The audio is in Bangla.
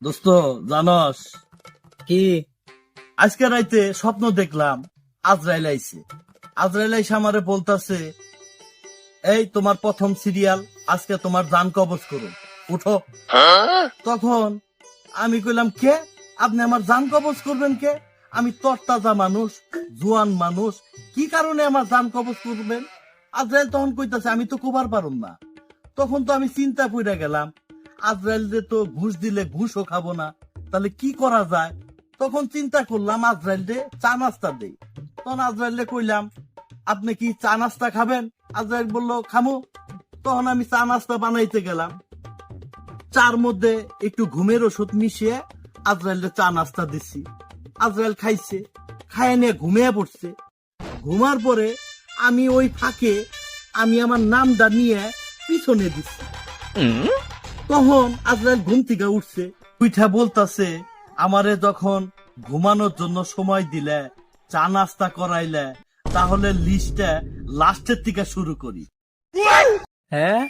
দোস্ত জানস কি? আজকে রাইতে স্বপ্ন দেখলাম আজরাইল আইছে। আজরাইল আইসে আমারে বলতাছে, এই তোমার প্রথম সিরিয়াল, আজকে তোমার জান কবজ করো, উঠো। তখন আমি কইলাম, কে আপনি আমার জান কবজ করবেন? কে আমি তরতাজা মানুষ, জোয়ান মানুষ, কি কারণে আমার জান কবজ করবেন? আজরাইল তখন কইতাছে, আমি তো কোবার পারুম না। তখন তো আমি চিন্তা কইরা গেলাম, আজরাইল যে তো ঘুষ দিলে ঘুষও খাবো না, তাহলে কি করা যায়? তখন চিন্তা করলাম আজরাইল দে চা নাস্তা দেই। তখন আজরাইল কইলাম, আপনি কি চা নাস্তা খাবেন? আজরাইল বললো, খামু। তখন আমি চা নাস্তা বানাইতে গেলাম, চার মধ্যে একটু ঘুমের ওষুধ মিশিয়ে আজরাইল চা নাস্তা দিছি। আজরাইল খাইছে, খায় নিয়ে ঘুমিয়ে পড়ছে। ঘুমার পরে আমি ওই ফাঁকে আমি আমার নামটা নিয়ে পিছনে দিছি। তখন আজরাইল ঘুম থেকে উঠছে, উঠা বলতাছে, আমারে যখন ঘুমানোর জন্য সময় দিলে, চা নাস্তা করাইলে, তাহলে লিস্টটা লাস্টের থেকে শুরু করি। হ্যাঁ,